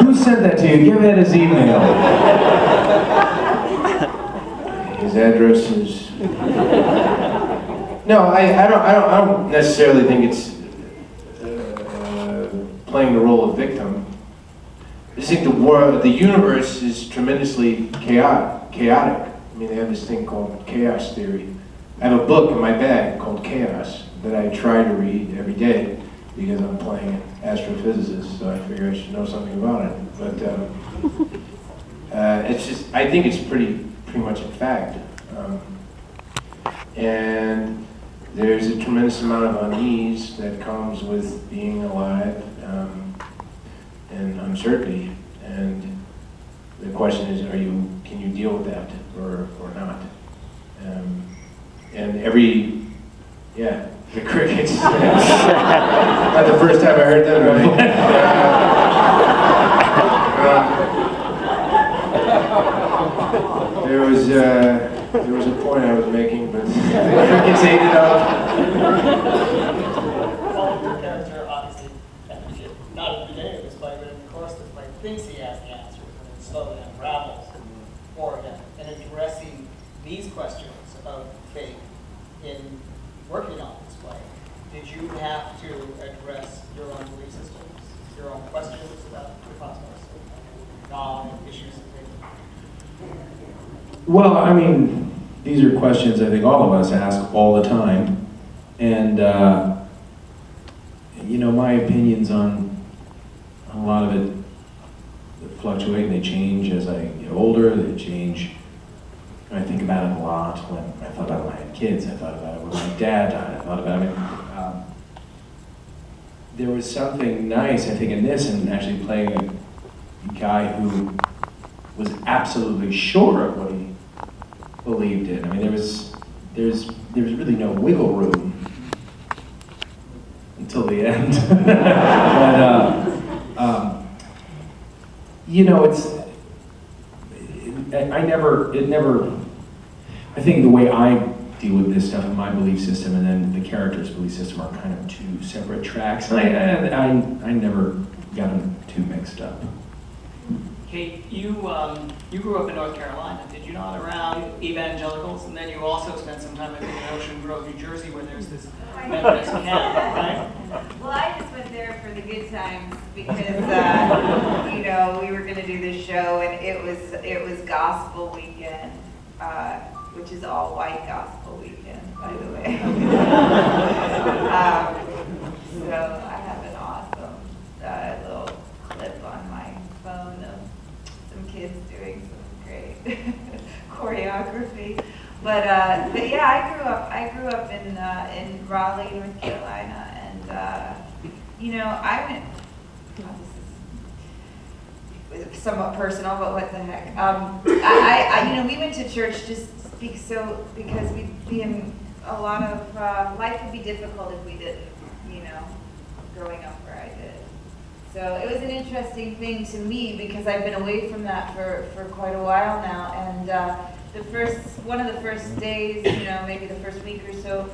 Who sent that to you? Give Ed his email. His address is... No, I don't necessarily think it's playing the role of victim. I just think the universe is tremendously chaotic. I mean, they have this thing called chaos theory. I have a book in my bag called Chaos that I try to read every day because I'm playing an astrophysicist, so I figure I should know something about it. But it's just, I think it's pretty much a fact. And there's a tremendous amount of unease that comes with being alive and uncertainty. And the question is, can you deal with that or not? And the crickets. Not the first time I heard them, right? There was a point I was making, but the crickets ate it up. Well, your character obviously, not at the beginning of this play, but in the course of the play, thinks he has the answers, and then slowly unravels for him. And addressing these questions about faith in working on this play, did you have to address your own belief systems, your own questions about the cosmos, God, issues of faith? Well, I mean, these are questions I think all of us ask all the time. And, my opinions on a lot of it fluctuate and they change as I get older, they change. I think about it a lot. When I thought about it when I had kids, I thought about it when my dad died, I thought about it. There was something nice, I think, in this, and actually playing a guy who was absolutely sure of what he believed in. I mean, there was really no wiggle room until the end. I think the way I deal with this stuff in my belief system and then the character's belief system are kind of two separate tracks. And I never got them too mixed up. Kate, you grew up in North Carolina, did you not, around evangelicals? And then you also spent some time in Ocean Grove, New Jersey, where there's this Methodist camp, right? Well, I just went there for the good times because, we were going to do this show, and it was Gospel Weekend, which is all white Gospel Weekend, by the way. So I have an awesome little clip on my phone of some kids doing some great choreography. But yeah, I grew up in Raleigh, North Carolina, and I went. This is somewhat personal, but what the heck? We went to church just because we'd be in a lot of life would be difficult if we didn't, growing up where I did. So it was an interesting thing to me because I've been away from that for quite a while now. And one of the first days, maybe the first week or so,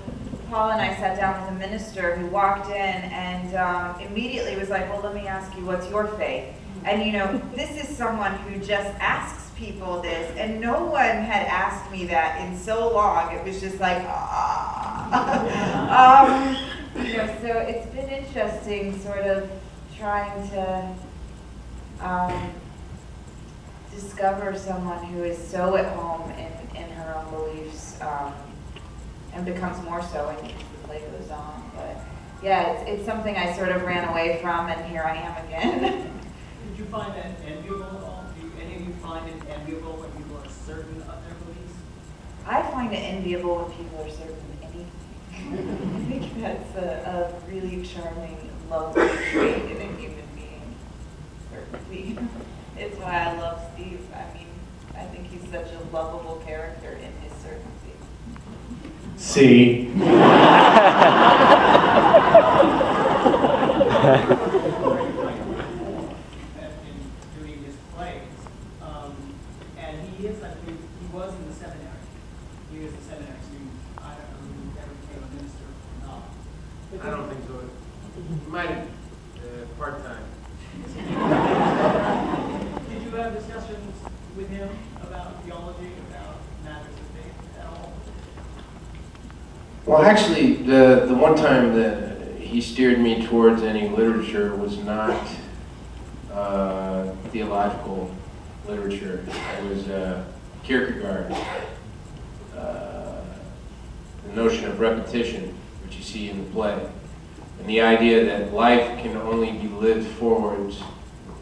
Paul and I sat down with a minister who walked in and immediately was like, well, let me ask you, what's your faith? And this is someone who just asks people this, and no one had asked me that in so long. It was just like, so it's been interesting sort of trying to discover someone who is so at home in her own beliefs and becomes more so as the play goes on. But yeah, it's something I sort of ran away from, and here I am again. Did you find that enviable at all? Do any of you find it enviable when people are certain of their beliefs? I find it enviable when people are certain of anything. I think that's a really charming, lovely trait in a human being, certainty. It's why I love Steve. I mean, I think he's such a lovable character in his certainty. See? I don't think so. He might have part-time. Did you have discussions with him about theology, about matters of faith at all? Well, actually, the one time that he steered me towards any literature was not theological literature. It was Kierkegaard, the notion of repetition, which you see in the play, and the idea that life can only be lived forwards,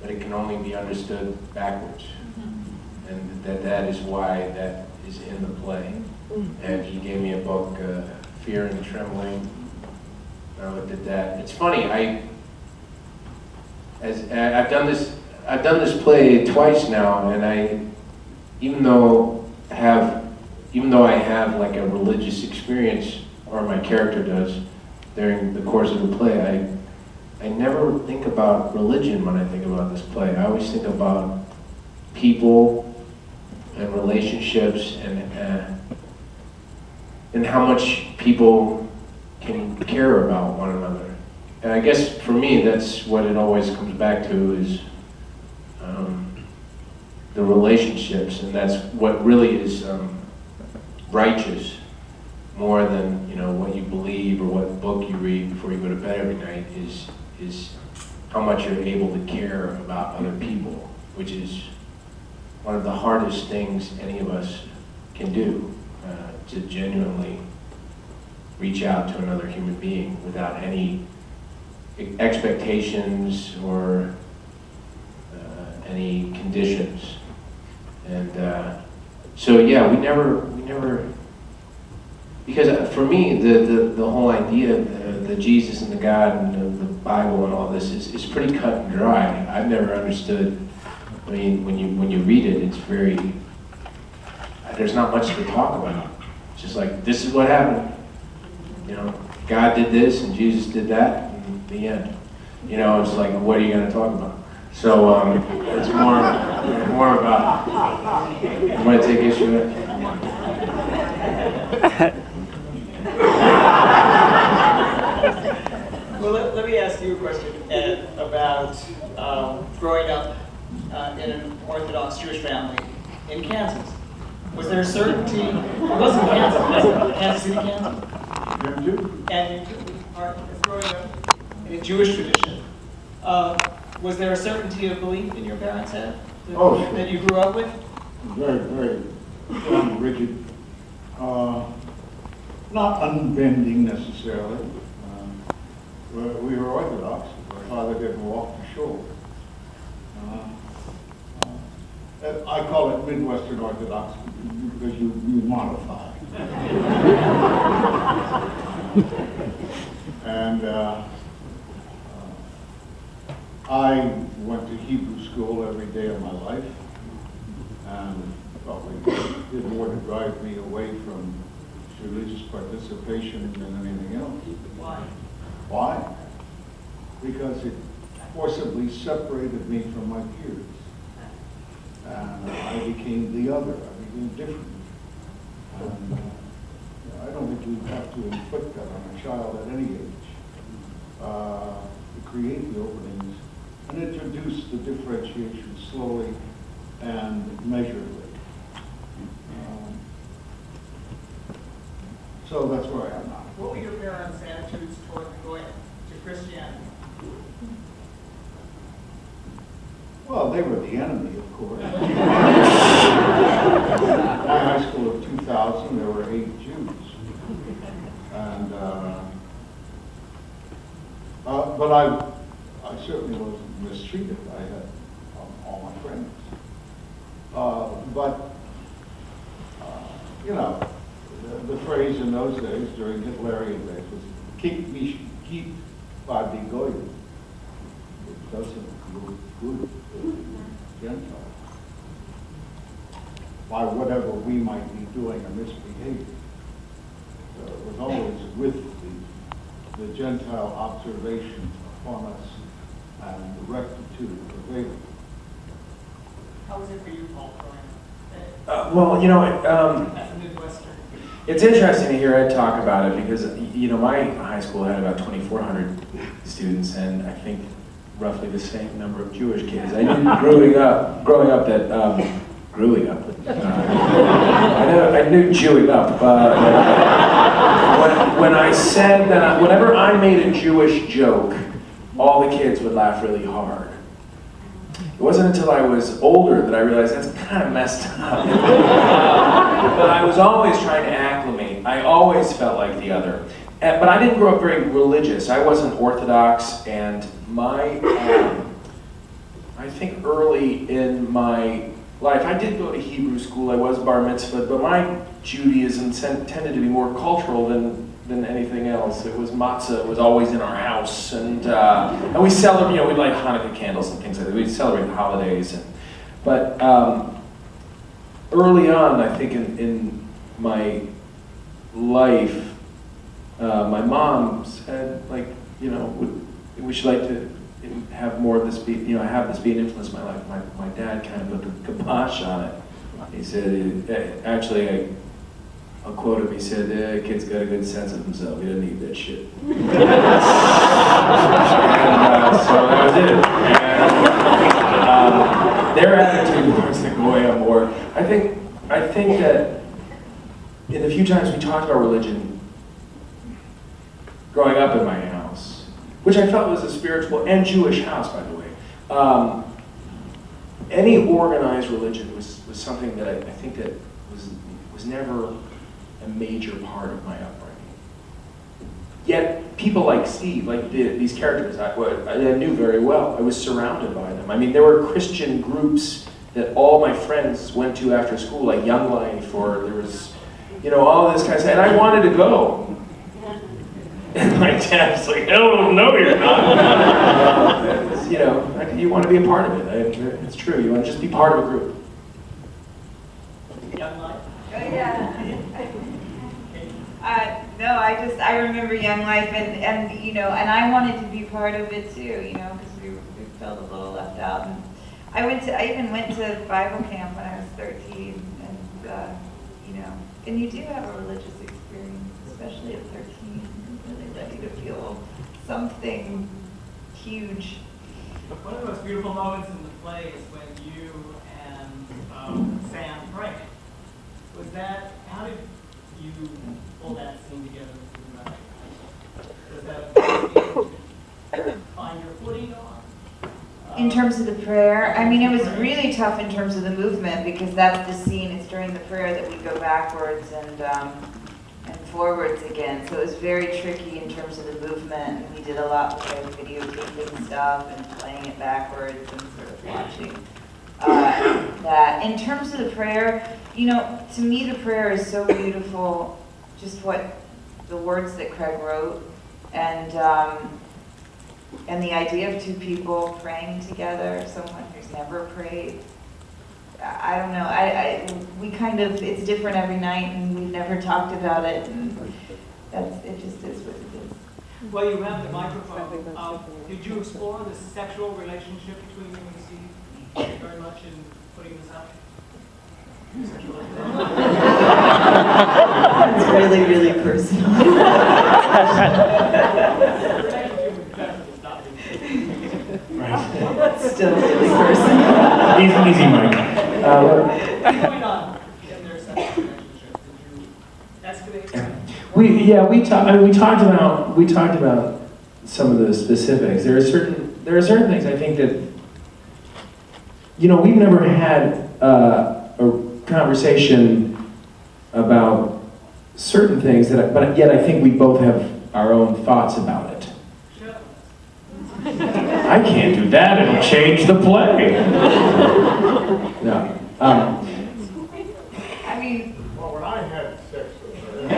but it can only be understood backwards, and that is why that is in the play. And he gave me a book, Fear and Trembling. I looked at that. It's funny. I've done this play twice now, and even though I have like a religious experience, or my character does, during the course of the play, I never think about religion when I think about this play. I always think about people and relationships and how much people can care about one another. And I guess for me, that's what it always comes back to, is the relationships, and that's what really is righteous, more than what you believe or what book you read before you go to bed every night, is how much you're able to care about other people, which is one of the hardest things any of us can do, to genuinely reach out to another human being without any expectations or any conditions. And so yeah, we never, because for me, the whole idea of the Jesus and the God and the Bible and all this is pretty cut and dry. I've never understood. I mean, when you read it, it's very, there's not much to talk about. It's just like, this is what happened. God did this and Jesus did that, and the end. It's like, what are you going to talk about? So it's more about, you might take issue with it? Well, let me ask you a question, Ed, about growing up in an Orthodox Jewish family in Kansas. Was there a certainty? It wasn't Kansas, was it? Kansas City, Kansas? And you are growing up in a Jewish tradition. Was there a certainty of belief in your parents' head that you grew up with? Very, very rigid. Not unbending necessarily. We were Orthodox. My father didn't walk the shore. I call it Midwestern Orthodox because you modify. And I went to Hebrew school every day of my life, and probably did more to drive me away from religious participation than anything else. Why? Why? Because it forcibly separated me from my peers. And I became the other. I became different. And I don't think we have to inflict that on a child at any age. To create the openings and introduce the differentiation slowly and measurably. So that's where I am now. What were your parents' attitudes toward going to Christianity? Well, they were the enemy, of course. In my high school of 2000, there were 8 Jews. And, but I certainly wasn't mistreated. I had all my friends. The phrase in those days, during Hitlerian days, was "keep body goyim." It doesn't look good to Gentiles. By whatever we might be doing or misbehaving. It was always with the Gentile observation upon us and the rectitude prevailing. How was it for you, Paul, growing up? As a Midwestern. It's interesting to hear Ed talk about it because, my high school had about 2,400 students, and I think roughly the same number of Jewish kids. I knew growing up that I knew Jewing up. When I said that, whenever I made a Jewish joke, all the kids would laugh really hard. It wasn't until I was older that I realized that's kind of messed up. But I was always trying to acclimate. I always felt like the other. But I didn't grow up very religious. I wasn't Orthodox, and I think early in my life, I did go to Hebrew school. I was bar mitzvah, but my Judaism tended to be more cultural than anything else. It was matzah. It was always in our house, and we celebrate. We'd light Hanukkah candles and things like that. We'd celebrate the holidays, but early on, I think in my life, my mom said, like, we should like to have more of this be, have this be an influence in my life. My dad kind of put the kibosh on it. He said, I'll quote him, he said, kid's got a good sense of himself, he doesn't need that shit. And so that was it. And, their attitude towards the Goya more, I think that in the few times we talked about religion, growing up in my house, which I felt was a spiritual and Jewish house, by the way, any organized religion was something that I think that was never a major part of my upbringing. Yet people like Steve, like these characters, I knew very well. I was surrounded by them. I mean, there were Christian groups that all my friends went to after school, like Young Life, or there was, all this kind of stuff, and I wanted to go. And my dad's like, "Oh, no, you're not." You want to be a part of it. It's true. You want to just be part of a group. Young Life? Oh, yeah. No, I remember Young Life, and I wanted to be part of it too, because we felt a little left out. And I even went to Bible camp when I was 13, and and you do have a religious experience, especially at 13, really ready to feel something huge. One of the most beautiful moments in the play is when you and Sam pray. How did you pull that scene together? Was that find your footing on? In terms of the prayer, I mean, it was really tough in terms of the movement, because that's the scene. It's during the prayer that we go backwards and forwards again. So it was very tricky in terms of the movement. And we did a lot with videotaping stuff and playing it backwards and sort of watching that. In terms of the prayer, to me the prayer is so beautiful. Just what the words that Craig wrote, and the idea of two people praying together, someone who's never prayed. I don't know. We kind of, it's different every night, and we've never talked about it, and it just is what it is. Well, you have the microphone. Did you explore the sexual relationship between you and Steve very much in putting this out? It's really, really personal. That's still really personal. Easy, Mike. What's going on in their sexual relationship? Did you escalate? We talked about some of the specifics. There are certain things I think that we've never had a conversation about certain things but yet I think we both have our own thoughts about it. I can't do that. It'll change the play. No. I mean, Well, when I had sex with her,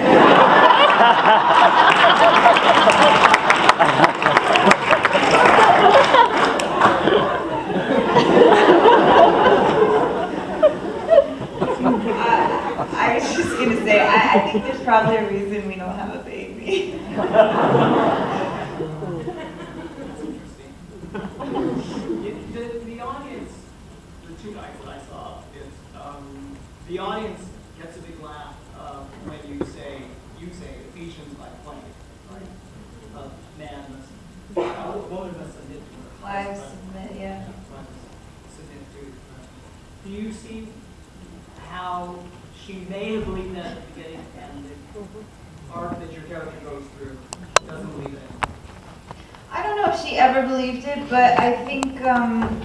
I was just going to say, I think there's probably a reason we don't have a baby. The audience, the two nights that I saw, the audience gets a big laugh when you say Ephesians by 20, right? Man must, woman must submit to her Wives submit, yeah. Do you see how she may have believed that at the beginning, and the arc that your character goes through doesn't believe it? I don't know if she ever believed it, but I think, I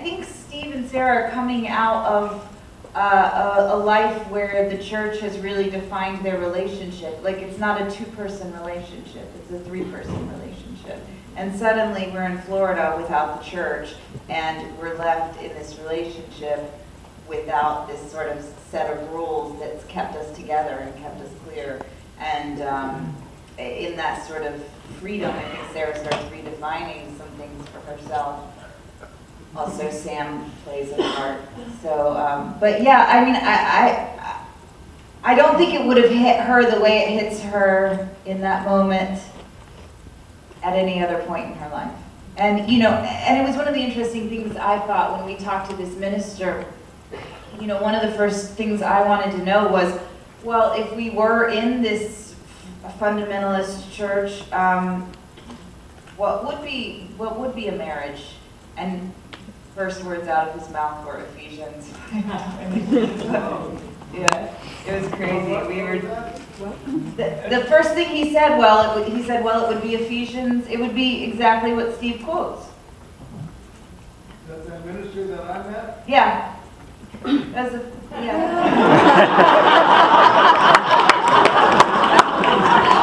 think Steve and Sarah are coming out of a life where the church has really defined their relationship. Like, it's not a two-person relationship, it's a three-person relationship. And suddenly we're in Florida without the church, and we're left in this relationship without this sort of set of rules that's kept us together and kept us clear. And in that sort of freedom, I think Sarah starts redefining some things for herself. Also, Sam plays a part. So, but yeah, I mean, I don't think it would have hit her the way it hits her in that moment at any other point in her life. And, you know, and it was one of the interesting things I thought when we talked to this minister. You know, one of the first things I wanted to know was, well, if we were in this fundamentalist church, what would be a marriage? And first words out of his mouth were Ephesians. Yeah, it was crazy. We were the first thing he said. He said, "Well, it would be Ephesians. It would be exactly what Steve quotes." That's that minister that I met? Yeah. Yeah.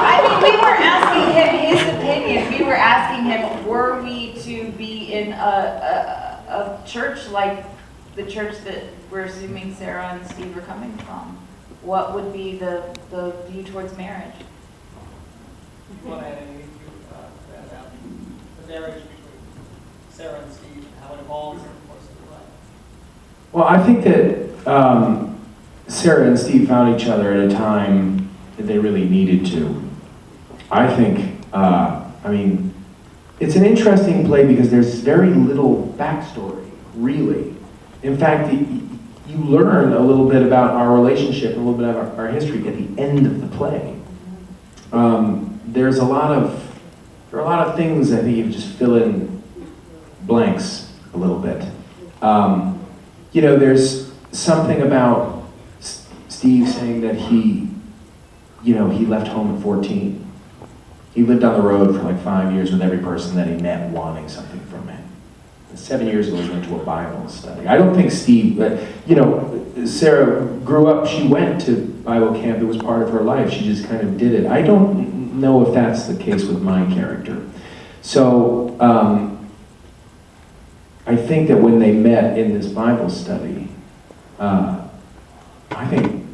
I mean, we weren't asking him his opinion. We were asking him, were we to be in a church like the church that we're assuming Sarah and Steve are coming from? What would be the view towards marriage? You want to add anything to that about the marriage between Sarah and Steve, and how it evolves in the course of their life? Well, I think that Sarah and Steve found each other at a time that they really needed to. I think, I mean, it's an interesting play because there's very little backstory, really. In fact, you learn a little bit about our relationship, a little bit about our history at the end of the play. There are a lot of things I think you just fill in blanks a little bit. You know, there's something about Steve saying that he left home at 14. He lived on the road for like 5 years with every person that he met wanting something from him. 7 years ago, he went to a Bible study. I don't think Steve, Sarah grew up, she went to Bible camp, it was part of her life, she just kind of did it. I don't know if that's the case with my character. So, I think that when they met in this Bible study, I think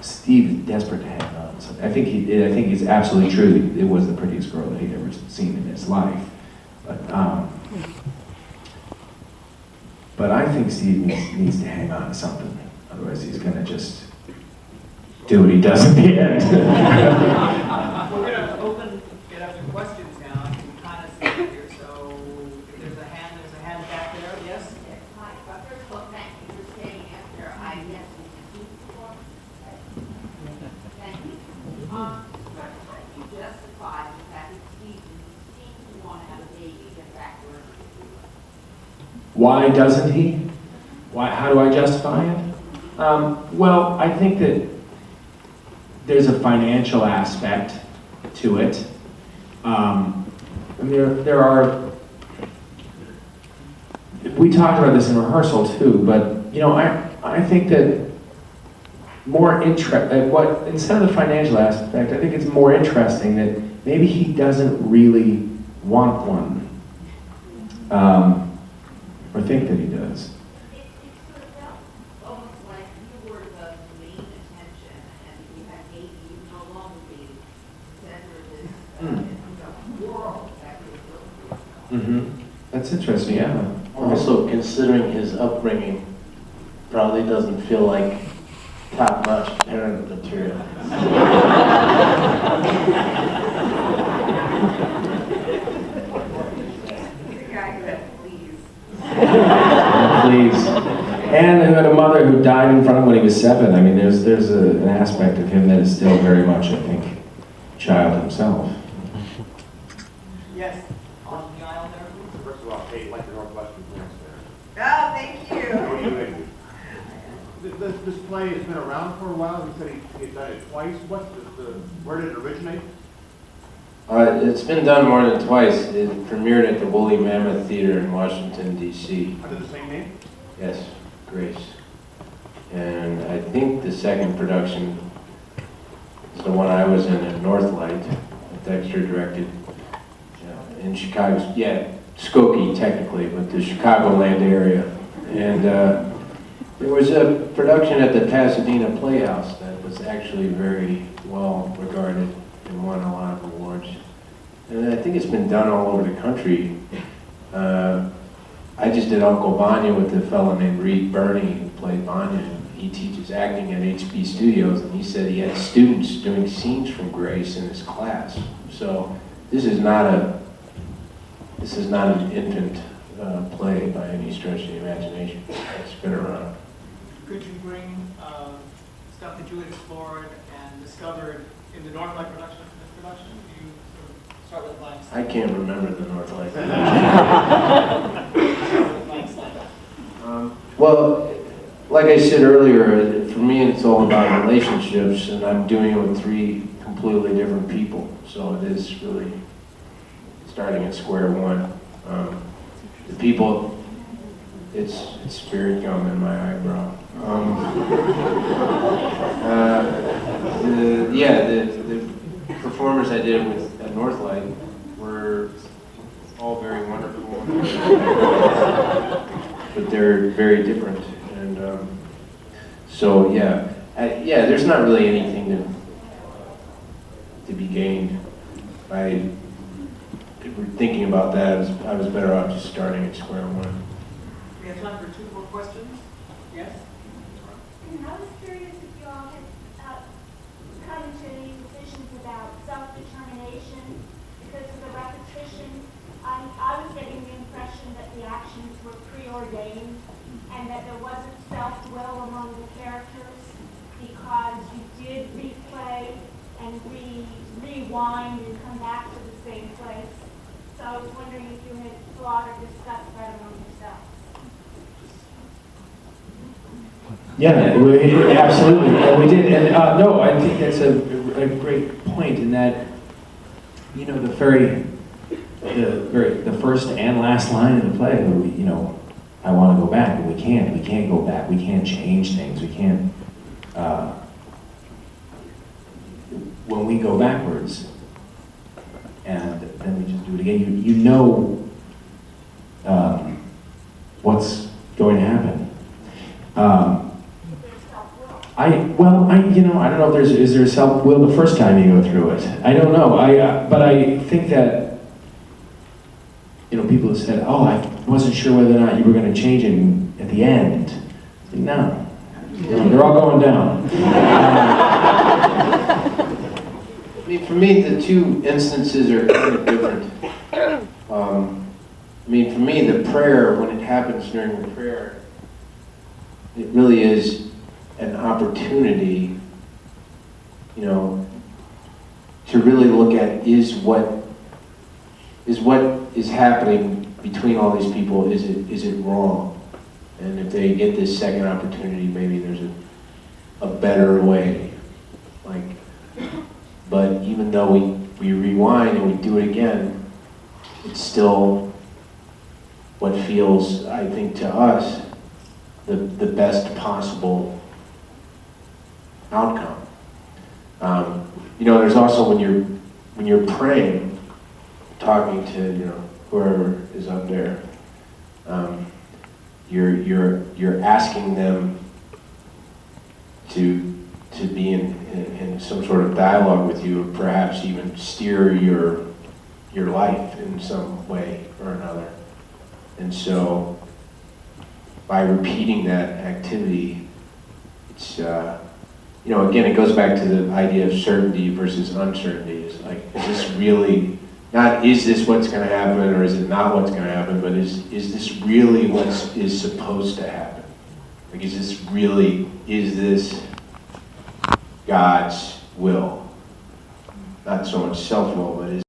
Steve is desperate to hang on. So I think it's absolutely true that it was the prettiest girl that he'd ever seen in his life. But I think Steve needs to hang on to something. Otherwise, he's going to just do what he does at the end. We're going to get up to questions now. I can kind of see it here. So if there's a hand back there. Yes? Hi, first of all, thank you for staying after I guess we before. Thank you. How do you justify the fact that Steve seems to want to have a baby, get back to her? Why doesn't he? How do I justify it? Well, I think that there's a financial aspect to it. I mean, there are. We talked about this in rehearsal too, but you know, I think that instead of the financial aspect, I think it's more interesting that maybe he doesn't really want one, or think that he does. It sort of felt almost like you were the main attention, and you had maybe you no longer be the center of this world that you're looking for. That's interesting, yeah. Also, considering his upbringing, probably doesn't feel like top-notch parent material. Please. And who had a mother who died in front of him when he was 7. I mean, there's an aspect of him that is still very much, I think, a child himself. Yes, on the aisle there, please. First of all, Kate, like the Northwestern plants there. Oh, thank you. How are you doing? This play has been around for a while. You said he had done it twice. Where did it originate? It's been done more than twice. It premiered at the Woolly Mammoth Theater in Washington, D.C. Under the same name? Yes, Grace. And I think the second production is the one I was in at Northlight, that Dexter directed in Chicago. Yeah, Skokie technically, but the Chicagoland area. And there was a production at the Pasadena Playhouse that was actually very well regarded and won a lot of awards. And I think it's been done all over the country. I just did Uncle Vanya with a fellow named Reed Birney who played Vanya. He teaches acting at HB Studios, and he said he had students doing scenes from Grace in his class. So this is not an infant play by any stretch of the imagination. It's been around. Could you bring stuff that you had explored and discovered in the Northlight production to this production? Do you sort of start with a blank slate? I can't remember the Northlight. Start with a blank slate. Well, like I said earlier, for me it's all about relationships, and I'm doing it with 3 completely different people. So it is really starting at square one. The people, it's spirit gum in my eyebrow. The performers I did with at Northlight were all very wonderful, but they're very different. And so there's not really anything to be gained by thinking about that. I was better off just starting at square one. We have time for 2 more questions. Yes? And I was curious if you all had come to any decisions about self-determination because of the repetition. I was getting the impression that the actions were preordained and that there wasn't self-will among the characters because you did replay and rewind and come back to the same place. So I was wondering if you had thought or discussed that among yourselves. Yeah, absolutely, and we did. And no, I think that's a great point in that, you know, the first and last line of the play, you know, I want to go back, but we can't go back. We can't change things. We can't. When we go backwards, and then we just do it again, you know what's going to happen. I don't know if is there self-will the first time you go through it. I don't know. But I think that, you know, people have said, "Oh, I wasn't sure whether or not you were going to change it at the end." No, they're all going down. I mean, for me, the 2 instances are kind of different. I mean, for me, the prayer, when it happens during the prayer, it really is an opportunity, you know, to really look at is what is happening between all these people, is it wrong? And if they get this second opportunity, maybe there's a better way. But even though we rewind and we do it again, it's still what feels, I think, to us, the best possible outcome. You know, there's also when you're praying, talking to, you know, whoever is up there, you're asking them to be in some sort of dialogue with you, or perhaps even steer your life in some way or another. And so, by repeating that activity, it's, you know, again, it goes back to the idea of certainty versus uncertainty. It's like, is this really, not is this what's going to happen, or is it not what's going to happen, but is this really what is supposed to happen? Like, is this God's will? Not so much self-will, but is